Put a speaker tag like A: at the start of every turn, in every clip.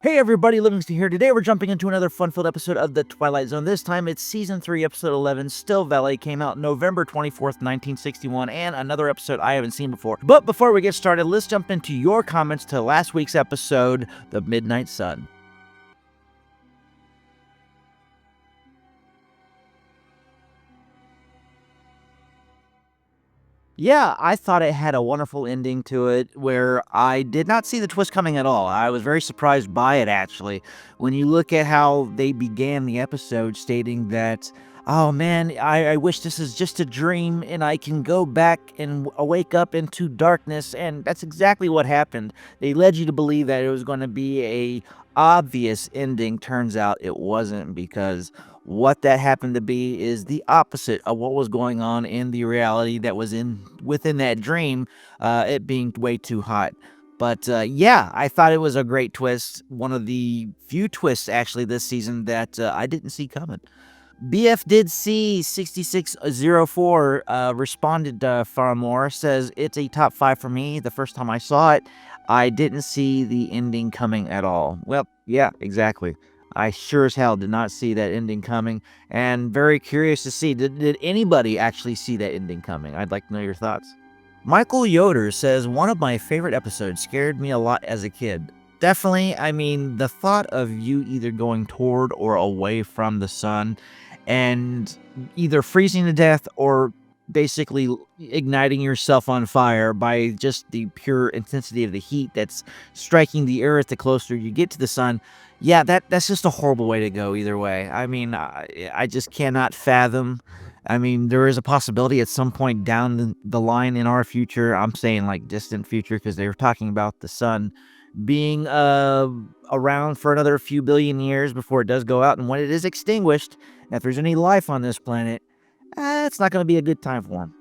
A: Hey everybody, Livingston here. Today we're jumping into another fun-filled episode of the Twilight Zone. This time it's Season 3, Episode 11, Still Valley, came out November 24th, 1961, and another episode I haven't seen before. But before we get started, let's jump into your comments to last week's episode, The Midnight Sun. Yeah, I thought it had a wonderful ending to it where I did not see the twist coming at all. I was very surprised by it, actually. When you look at how they began the episode stating that, oh man, I wish this is just a dream and I can go back and wake up into darkness. And that's exactly what happened. They led you to believe that it was going to be a obvious ending. Turns out it wasn't, because what that happened to be is the opposite of what was going on in the reality that was within that dream, it being way too hot. But yeah, I thought it was a great twist. One of the few twists actually this season that I didn't see coming. BF did see 6604 responded far more, says it's a top 5 for me. The first time I saw it, I didn't see the ending coming at all. Well, yeah, exactly. I sure as hell did not see that ending coming, and very curious to see, did anybody actually see that ending coming? I'd like to know your thoughts. Michael Yoder says, one of my favorite episodes, scared me a lot as a kid. Definitely, I mean, the thought of you either going toward or away from the sun and either freezing to death or basically igniting yourself on fire by just the pure intensity of the heat that's striking the earth the closer you get to the sun. Yeah, that's just a horrible way to go either way. I mean, I just cannot fathom. I mean, there is a possibility at some point down the line in our future, I'm saying like distant future, because they were talking about the sun being around for another few billion years before it does go out. And when it is extinguished, if there's any life on this planet, it's not going to be a good time for them.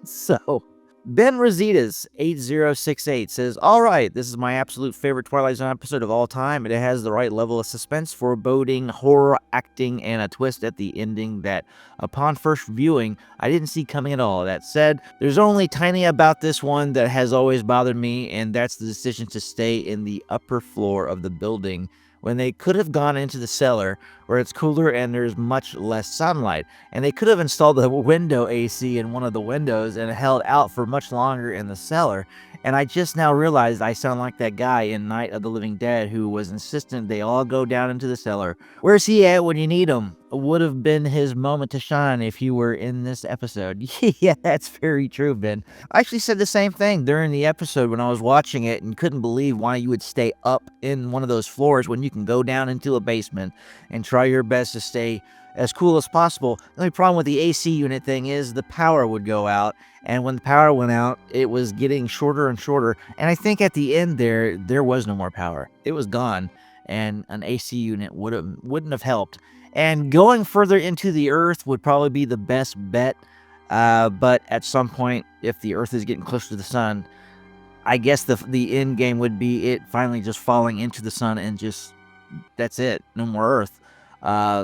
A: So, Ben Rositas 8068 says, all right, this is my absolute favorite Twilight Zone episode of all time. It has the right level of suspense, foreboding, horror acting, and a twist at the ending that, upon first viewing, I didn't see coming at all. That said, there's only tiny about this one that has always bothered me, and that's the decision to stay in the upper floor of the building when they could have gone into the cellar where it's cooler and there's much less sunlight. And they could have installed the window AC in one of the windows and held out for much longer in the cellar. And I just now realized I sound like that guy in Night of the Living Dead who was insistent they all go down into the cellar. Where's he at when you need him? Would have been his moment to shine if he were in this episode. Yeah, that's very true, Ben. I actually said the same thing during the episode when I was watching it and couldn't believe why you would stay up in one of those floors when you can go down into a basement and try your best to stay as cool as possible. The only problem with the AC unit thing is the power would go out, and when the power went out, it was getting shorter and shorter, and I think at the end there was no more power. It was gone, and an AC unit wouldn't have helped. And going further into the earth would probably be the best bet, but at some point, if the earth is getting closer to the sun, I guess the end game would be it finally just falling into the sun and just, that's it, no more earth.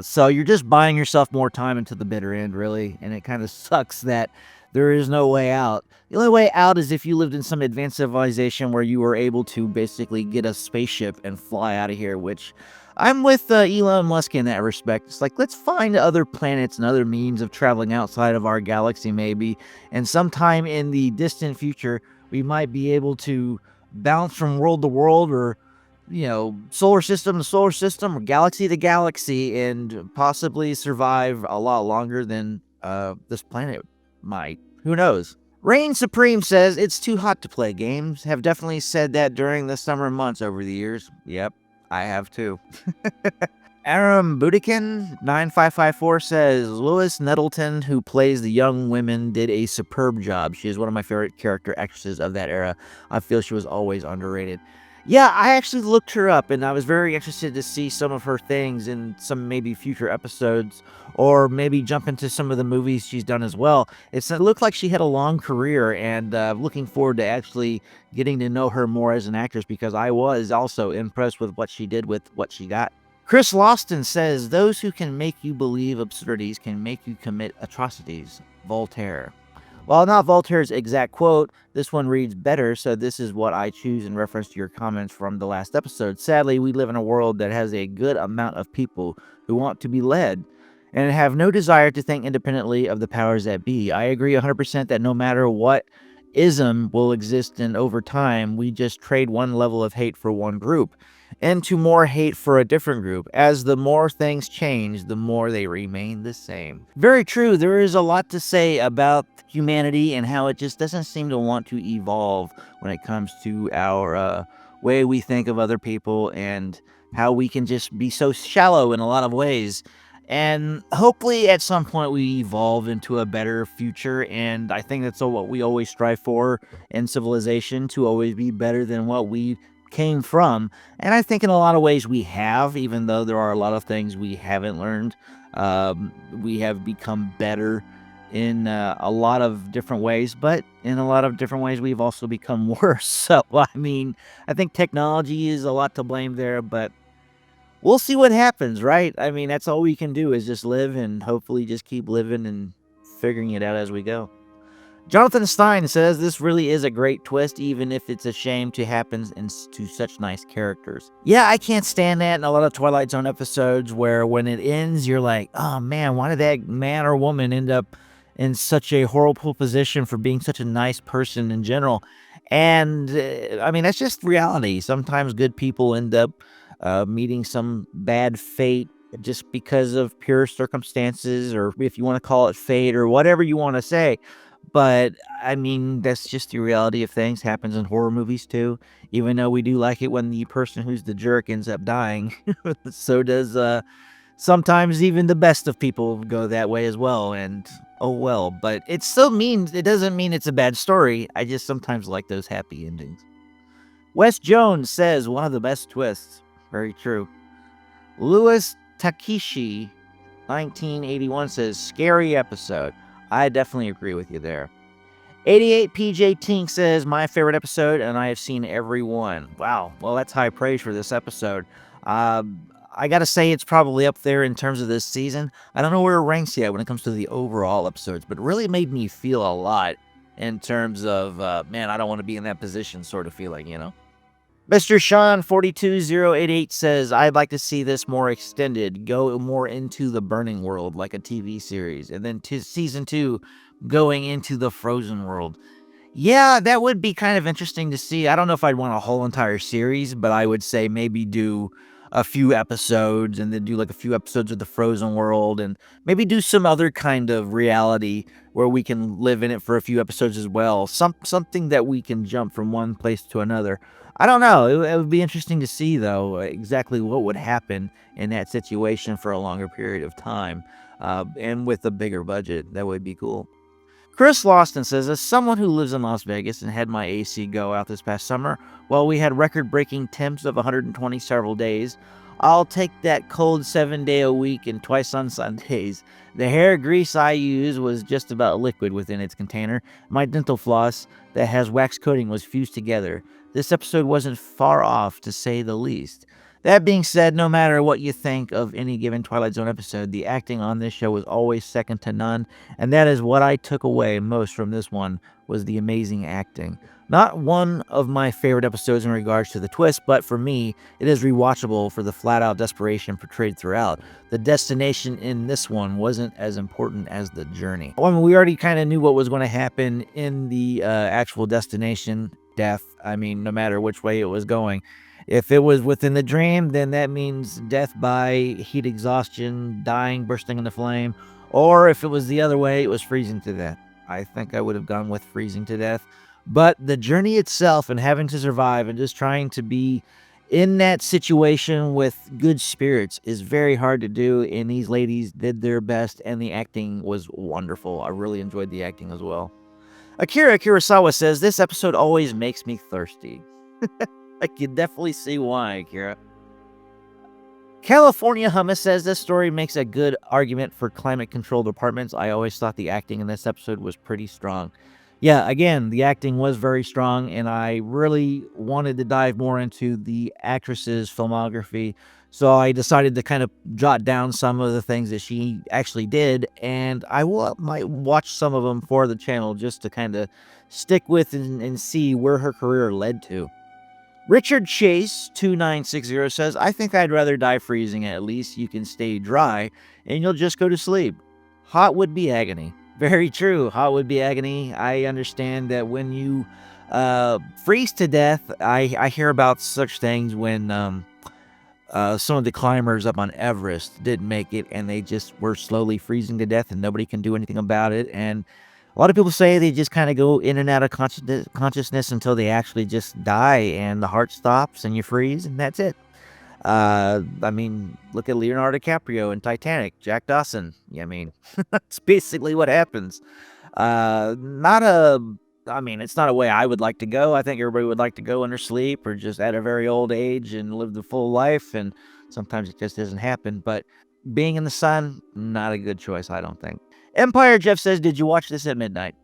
A: So you're just buying yourself more time until the bitter end, really, and it kind of sucks that there is no way out. The only way out is if you lived in some advanced civilization where you were able to basically get a spaceship and fly out of here, which I'm with Elon Musk in that respect. It's like, let's find other planets and other means of traveling outside of our galaxy, maybe, and sometime in the distant future, we might be able to bounce from world to world, or solar system to solar system, or galaxy to galaxy, and possibly survive a lot longer than this planet might. Who knows? Reign Supreme says, it's too hot to play games. Have definitely said that during the summer months over the years. Yep, I have too. Aram Budikin 9554 says, Lois Nettleton, who plays the young women, did a superb job. She is one of my favorite character actresses of that era. I feel she was always underrated. Yeah, I actually looked her up, and I was very interested to see some of her things in some maybe future episodes, or maybe jump into some of the movies she's done as well. It looked like she had a long career, and looking forward to actually getting to know her more as an actress, because I was also impressed with what she did with what she got. Chris Lawston says, those who can make you believe absurdities can make you commit atrocities. Voltaire. While not Voltaire's exact quote, this one reads better, so this is what I choose in reference to your comments from the last episode. Sadly, we live in a world that has a good amount of people who want to be led and have no desire to think independently of the powers that be. I agree 100% that no matter what ism will exist in over time, we just trade one level of hate for one group into more hate for a different group. As the more things change, the more they remain the same. Very true. There is a lot to say about humanity and how it just doesn't seem to want to evolve when it comes to our way we think of other people and how we can just be so shallow in a lot of ways. And hopefully at some point we evolve into a better future. And I think that's what we always strive for in civilization, to always be better than what we came from. And I think in a lot of ways we have, even though there are a lot of things we haven't learned. We have become better in a lot of different ways, but in a lot of different ways we've also become worse. So, I mean, I think technology is a lot to blame there, but we'll see what happens, right? I mean, that's all we can do is just live and hopefully just keep living and figuring it out as we go. Jonathan Stein says this really is a great twist, even if it's a shame to happen to such nice characters. Yeah, I can't stand that in a lot of Twilight Zone episodes where when it ends, you're like, oh man, why did that man or woman end up in such a horrible position for being such a nice person in general? And I mean, that's just reality. Sometimes good people end up meeting some bad fate just because of pure circumstances, or if you want to call it fate, or whatever you want to say. But I mean, that's just the reality of things. Happens in horror movies too. Even though we do like it when the person who's the jerk ends up dying, so does sometimes even the best of people go that way as well. And oh well, but it still means it doesn't mean it's a bad story. I just sometimes like those happy endings. Wes Jones says one of the best twists. Very true. Louis Takishi 1981 says scary episode. I definitely agree with you there. 88 PJ Tink says my favorite episode, and I have seen every one. Wow, well that's high praise for this episode. I gotta say it's probably up there in terms of this season. I don't know where it ranks yet when it comes to the overall episodes, but it really made me feel a lot in terms of man, I don't want to be in that position sort of feeling, you know. Mr. Sean 42088 says, I'd like to see this more extended, go more into the burning world like a TV series, and then season 2 going into the frozen world. Yeah, that would be kind of interesting to see. I don't know if I'd want a whole entire series, but I would say maybe do a few episodes and then do like a few episodes of the frozen world and maybe do some other kind of reality where we can live in it for a few episodes as well. Something that we can jump from one place to another. I don't know. It would be interesting to see, though, exactly what would happen in that situation for a longer period of time. And with a bigger budget, that would be cool. Chris Lawson says, as someone who lives in Las Vegas and had my AC go out this past summer, while we had record-breaking temps of 120 several days, I'll take that cold 7-day-a-week and twice on Sundays. The hair grease I used was just about liquid within its container. My dental floss that has wax coating was fused together. This episode wasn't far off, to say the least. That being said, no matter what you think of any given Twilight Zone episode, the acting on this show was always second to none, and that is what I took away most from this one, was the amazing acting. Not one of my favorite episodes in regards to the twist, but for me, it is rewatchable for the flat-out desperation portrayed throughout. The destination in this one wasn't as important as the journey. I mean, we already kind of knew what was going to happen in the actual destination, death. I mean, no matter which way it was going. If it was within the dream, then that means death by heat exhaustion, dying, bursting into flame. Or if it was the other way, it was freezing to death. I think I would have gone with freezing to death. But the journey itself and having to survive and just trying to be in that situation with good spirits is very hard to do. And these ladies did their best, and the acting was wonderful. I really enjoyed the acting as well. Akira Kurosawa says, this episode always makes me thirsty. I can definitely see why, Akira. California Hummus says this story makes a good argument for climate-controlled apartments. I always thought the acting in this episode was pretty strong. Yeah, again, the acting was very strong, and I really wanted to dive more into the actress's filmography So I decided to kind of jot down some of the things that she actually did, and might watch some of them for the channel just to kind of stick with and see where her career led to. Richard Chase 2960 says, I think I'd rather die freezing. At least you can stay dry and you'll just go to sleep. Hot would be agony. Very true. Hot would be agony. I understand that when you freeze to death, I hear about such things when some of the climbers up on Everest didn't make it, and they just were slowly freezing to death, and nobody can do anything about it. And a lot of people say they just kind of go in and out of consciousness until they actually just die, and the heart stops, and you freeze, and that's it. I mean, look at Leonardo DiCaprio in Titanic, Jack Dawson. I mean, that's basically what happens. It's not a way I would like to go. I think everybody would like to go in their sleep or just at a very old age and live the full life. And sometimes it just doesn't happen. But being in the sun, not a good choice, I don't think. Empire Jeff says, did you watch this at midnight?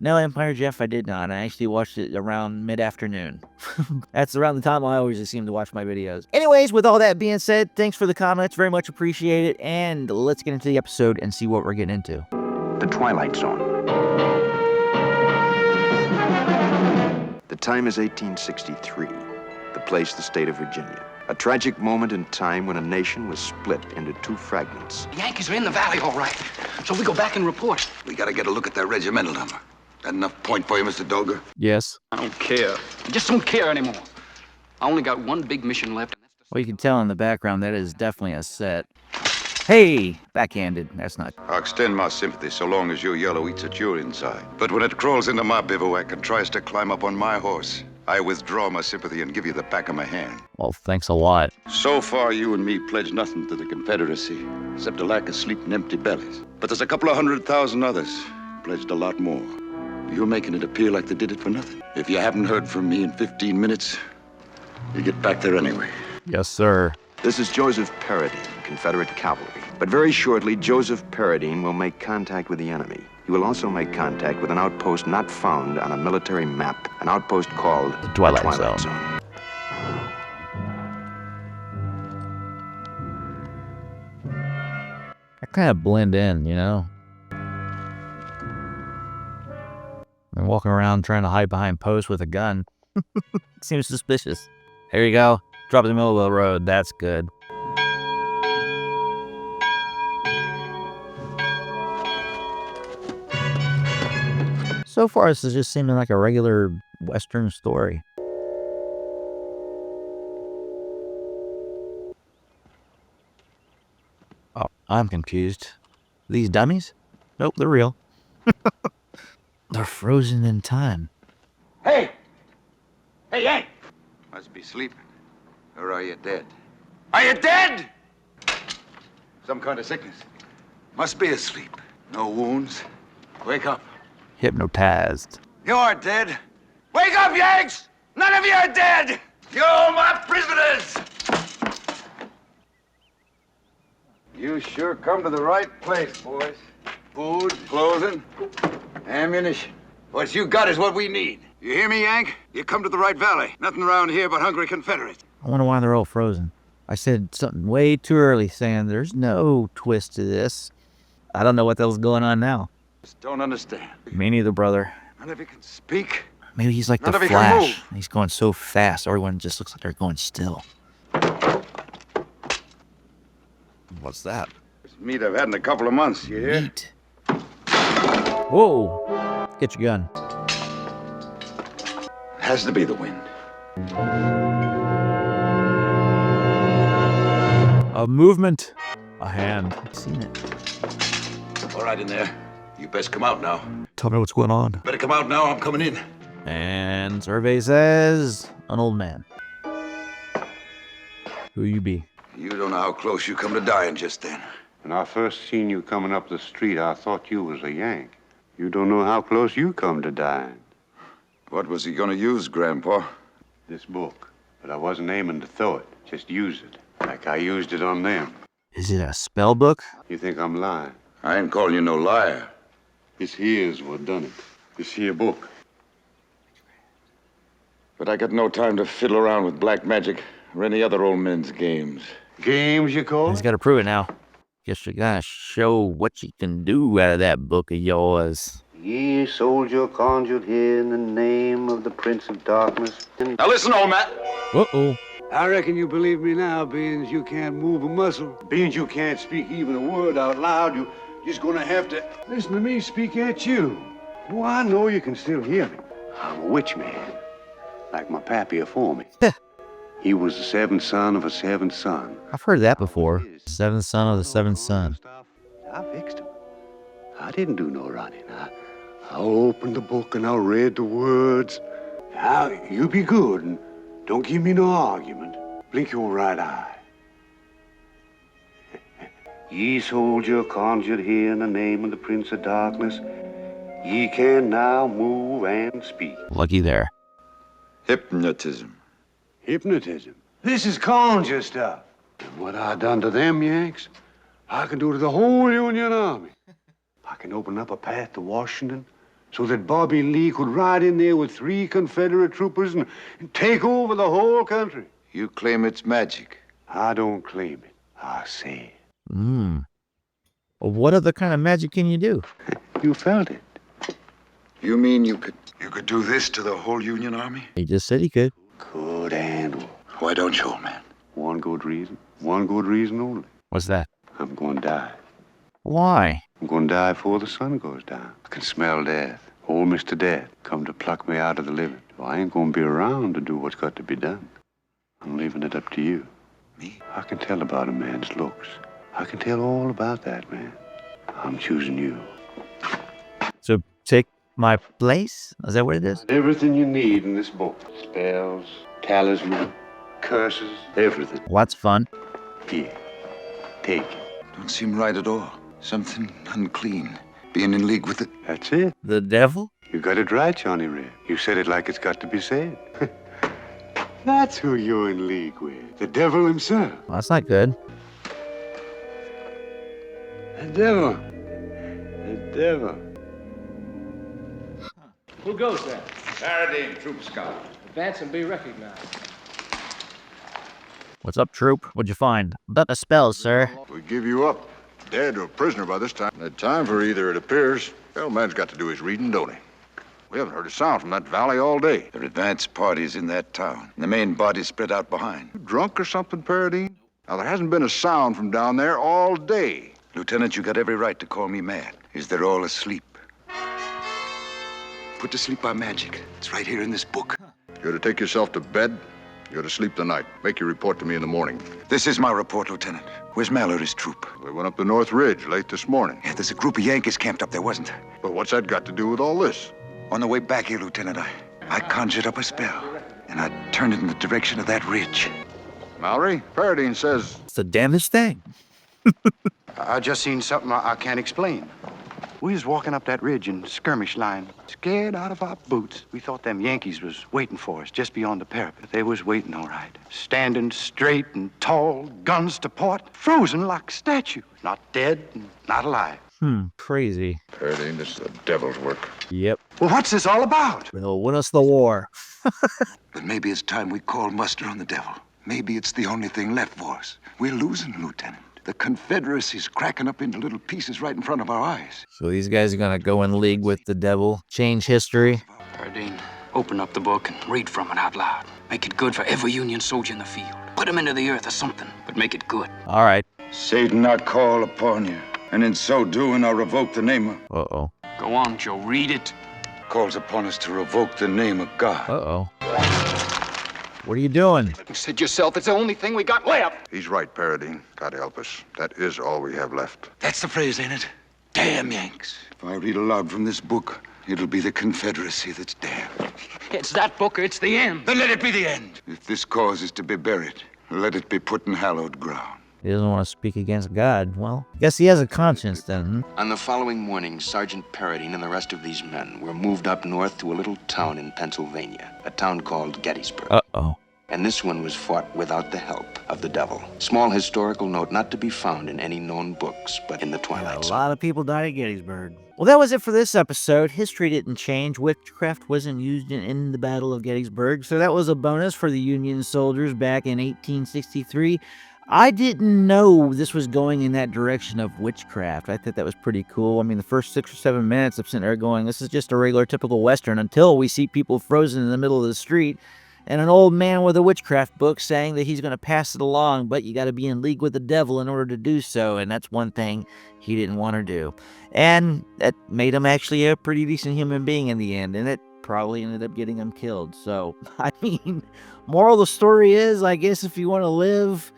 A: No, Empire Jeff, I did not. I actually watched it around mid-afternoon. That's around the time I always seem to watch my videos. Anyways, with all that being said, thanks for the comments. Very much appreciate it. And let's get into the episode and see what we're getting into.
B: The Twilight Zone. The time is 1863. The place, the state of Virginia. A tragic moment in time when a nation was split into two fragments.
C: The Yankees are in the valley, all right. So we go back and report.
D: We gotta get a look at their regimental number. That enough point for you, Mr. Doger?
A: Yes.
C: I don't care. I just don't care anymore. I only got one big mission left.
A: Well, you can tell in the background that is definitely a set. Hey, backhanded. That's not.
D: I'll extend my sympathy so long as your yellow eats at your inside. But when it crawls into my bivouac and tries to climb up on my horse, I withdraw my sympathy and give you the back of my hand.
A: Well, thanks a lot.
D: So far, you and me pledge nothing to the Confederacy, except a lack of sleep and empty bellies. But there's a couple of 100,000 others pledged a lot more. You're making it appear like they did it for nothing. If you haven't heard from me in 15 minutes, you get back there anyway.
A: Yes, sir.
B: This is Joseph Paradine, Confederate cavalry. But very shortly, Joseph Paradine will make contact with the enemy. He will also make contact with an outpost not found on a military map, an outpost called
A: the Twilight Zone. I kind of blend in, you know? I'm walking around trying to hide behind posts with a gun. Seems suspicious. There you go. Drop in the middle of the road. That's good. So far, this is just seeming like a regular Western story. Oh, I'm confused. These dummies? Nope, they're real. They're frozen in time.
D: Hey! Hey, Yank! Must be sleeping. Or are you dead? Are you dead? Some kind of sickness. Must be asleep. No wounds. Wake up.
A: Hypnotized.
D: You're dead. Wake up, Yanks! None of you are dead! You're all my prisoners! You sure come to the right place, boys. Food, clothing, ammunition. What you got is what we need. You hear me, Yank? You come to the right valley. Nothing around here but hungry Confederates.
A: I wonder why they're all frozen. I said something way too early saying there's no twist to this. I don't know what the hell's going on now.
D: Just don't understand.
A: Me neither, brother.
D: None of you can speak.
A: Maybe he's like
D: None
A: the
D: of you can
A: Flash.
D: move.
A: He's going so fast, everyone just looks like they're going still. What's that?
D: It's meat I've had in a couple of months, you hear?
A: Meat. Whoa. Get your gun.
D: Has to be the wind.
A: A movement. A hand. I've seen it.
D: All right in there. You best come out now.
A: Tell me what's going on.
D: Better come out now. I'm coming in.
A: And survey says an old man. Who you be?
D: You don't know how close you come to dying just then.
E: When I first seen you coming up the street, I thought you was a Yank. You don't know how close you come to dying.
D: What was he gonna use, Grandpa?
E: This book. But I wasn't aiming to throw it. Just use it. Like I used it on them.
A: Is it a spell book?
E: You think I'm lying?
D: I ain't calling you no liar.
E: This here's what done it. This here book.
D: But I got no time to fiddle around with black magic or any other old men's games.
E: Games, you call
A: He's
E: it?
A: got to prove it now. Guess you gotta show what you can do out of that book of yours.
E: Ye soldier conjured here in the name of the Prince of Darkness.
D: Now listen, old man.
A: Uh-oh.
F: I reckon you believe me now, being you can't move a muscle.
E: Being you can't speak even a word out loud, you're just gonna have to listen to me speak at you. Oh, I know you can still hear me. I'm a witch man, like my pappy afore me. He was the seventh son of a seventh son.
A: I've heard that before. Seventh son of the seventh son.
E: I fixed him. I didn't do no running. I opened the book and I read the words. Now, you be good and don't give me no argument. Blink your right eye. Ye soldier conjured here in the name of the Prince of Darkness, ye can now move and speak.
A: Lucky there.
D: Hypnotism.
E: Hypnotism. This is conjure stuff. And what I done to them Yanks, I can do to the whole Union Army. I can open up a path to Washington so that Bobby Lee could ride in there with 3 Confederate troopers and take over the whole country.
D: You claim it's magic.
E: I don't claim it. I say it.
A: Well, what other kind of magic can you do?
E: You felt it.
D: You mean you could do this to the whole Union Army?
A: He just said he could.
E: Could handle.
D: Why don't you, old man?
E: One good reason. One good reason only.
A: What's that?
E: I'm gonna die.
A: Why?
E: I'm gonna die before the sun goes down. I can smell death. Old Mr. Death come to pluck me out of the living. So I ain't gonna be around to do what's got to be done. I'm leaving it up to you.
D: Me?
E: I can tell about a man's looks. I can tell all about that man. I'm choosing you.
A: So take my place? Is that what it is?
E: Everything you need in this book. Spells, talisman, curses, everything.
A: Well, that's fun.
E: Here, take it.
D: Don't seem right at all. Something unclean. Being in league with it.
E: That's it.
A: The devil?
E: You got it right, Johnny Red. You said it like it's got to be said. That's who you're in league with. The devil himself.
A: Well, that's not good.
E: The devil. The devil.
G: Who goes there?
D: Paradine, Troop Scout.
G: Advance and be recognized.
A: What's up, troop? What'd you find? About the spells, sir.
H: We give you up, dead or a prisoner by this time. The time for either, it appears. The old man's got to do his reading, don't he? We haven't heard a sound from that valley all day.
D: There are advance parties in that town. The main body's spread out behind.
H: You drunk or something, Paradine? Now, there hasn't been a sound from down there all day.
D: Lieutenant, you got every right to call me mad. Is they're all asleep. Put to sleep by magic. It's right here in this book.
H: You're to take yourself to bed. You're to sleep the night. Make your report to me in the morning.
D: This is my report, Lieutenant. Where's Mallory's troop?
H: We went up the North Ridge late this morning.
D: Yeah, there's a group of Yankees camped up there, wasn't there?
H: But what's that got to do with all this?
D: On the way back here, Lieutenant, I conjured up a spell, and I turned it in the direction of that ridge.
H: Mallory, Paradine says...
A: It's the damnedest thing.
I: I just seen something I can't explain. We was walking up that ridge in skirmish line, scared out of our boots. We thought them Yankees was waiting for us just beyond the parapet. They was waiting, all right. Standing straight and tall, guns to port, frozen like statues. Not dead, and not alive.
A: Crazy.
H: Paradine, this is the devil's work.
A: Yep.
I: Well, what's this all about?
A: They'll win us the war.
D: But maybe it's time we call muster on the devil. Maybe it's the only thing left for us. We're losing, Lieutenant. The Confederacy's cracking up into little pieces right in front of our eyes.
A: So these guys are gonna go in league with the devil, change history.
C: Paradine, open up the book and read from it out loud. Make it good for every Union soldier in the field. Put him into the earth or something, but make it good.
A: All right.
D: Satan, I call upon you, and in so doing, I revoke the name of...
A: Uh-oh.
C: Go on, Joe, read it.
D: Calls upon us to revoke the name of God.
A: Uh-oh. What are you doing?
C: You said yourself it's the only thing we got left.
H: He's right, Paradine. God help us. That is all we have left.
D: That's the phrase, ain't it? Damn Yanks. If I read aloud from this book, it'll be the Confederacy that's damned.
C: It's that book or it's the end.
D: Then let it be the end. If this cause is to be buried, let it be put in hallowed ground.
A: He doesn't want to speak against God. Well, guess he has a conscience then.
B: On the following morning, Sergeant Paradine and the rest of these men were moved up north to a little town in Pennsylvania, a town called Gettysburg.
A: Uh-oh.
B: And this one was fought without the help of the devil. Small historical note not to be found in any known books, but in the Twilight
A: A
B: Zone.
A: lot of people died at Gettysburg. Well, that was it for this episode. History didn't change. Witchcraft wasn't used in the Battle of Gettysburg, so that was a bonus for the Union soldiers back in 1863. I didn't know this was going in that direction of witchcraft. I thought that was pretty cool. I mean, the first 6 or 7 minutes, I'm sitting there going, this is just a regular, typical Western, until we see people frozen in the middle of the street and an old man with a witchcraft book saying that he's going to pass it along, but you got to be in league with the devil in order to do so, and that's one thing he didn't want to do. And that made him actually a pretty decent human being in the end, and it probably ended up getting him killed. So, I mean, moral of the story is, I guess if you want to live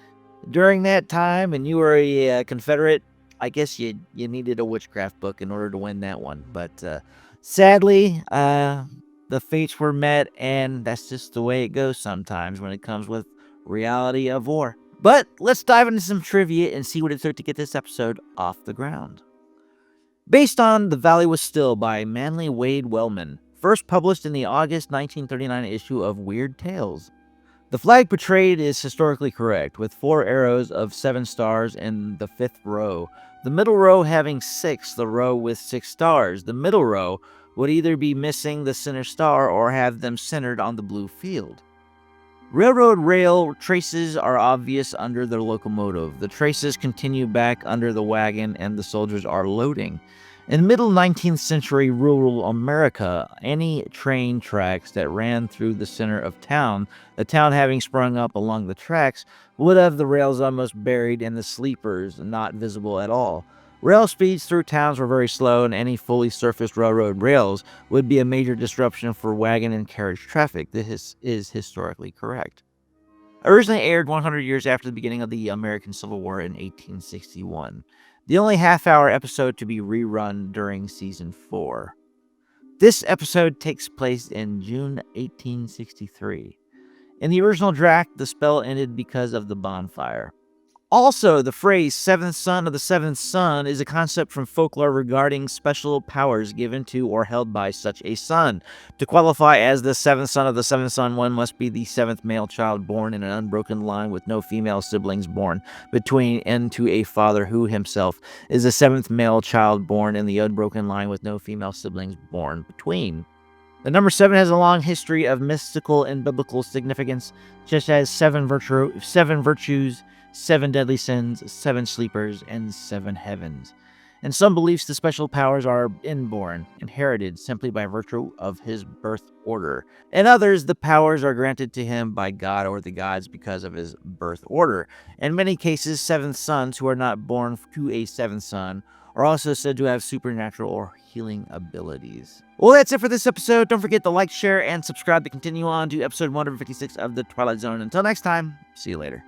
A: during that time and you were a Confederate, I guess you needed a witchcraft book in order to win that one. But sadly, the fates were met, and that's just the way it goes sometimes when it comes with reality of war. But let's dive into some trivia and see what it took to get this episode off the ground. Based on The Valley Was Still by Manly Wade Wellman, first published in the August 1939 issue of Weird Tales. The flag portrayed is historically correct, with 4 arrows of 7 stars in the 5th row. The middle row having 6, the row with 6 stars. The middle row would either be missing the center star or have them centered on the blue field. Railroad rail traces are obvious under the locomotive. The traces continue back under the wagon and the soldiers are loading. In middle 19th century rural America, any train tracks that ran through the center of town, the town having sprung up along the tracks, would have the rails almost buried and the sleepers not visible at all. Rail speeds through towns were very slow, and any fully surfaced railroad rails would be a major disruption for wagon and carriage traffic. This is historically correct. Originally aired 100 years after the beginning of the American Civil War in 1861. The only half-hour episode to be rerun during Season 4. This episode takes place in June 1863. In the original draft, the spell ended because of the bonfire. Also, the phrase seventh son of the seventh son is a concept from folklore regarding special powers given to or held by such a son. To qualify as the seventh son of the seventh son, one must be the 7th male child born in an unbroken line with no female siblings born between and to a father who himself is the 7th male child born in the unbroken line with no female siblings born between. The number 7 has a long history of mystical and biblical significance, such as 7 virtues, 7 deadly sins, 7 sleepers, and 7 heavens. In some beliefs, the special powers are inborn, inherited simply by virtue of his birth order. In others, the powers are granted to him by God or the gods because of his birth order. In many cases, 7th sons who are not born to a 7th son are also said to have supernatural or healing abilities. Well, that's it for this episode. Don't forget to like, share, and subscribe to continue on to episode 156 of the Twilight Zone. Until next time, see you later.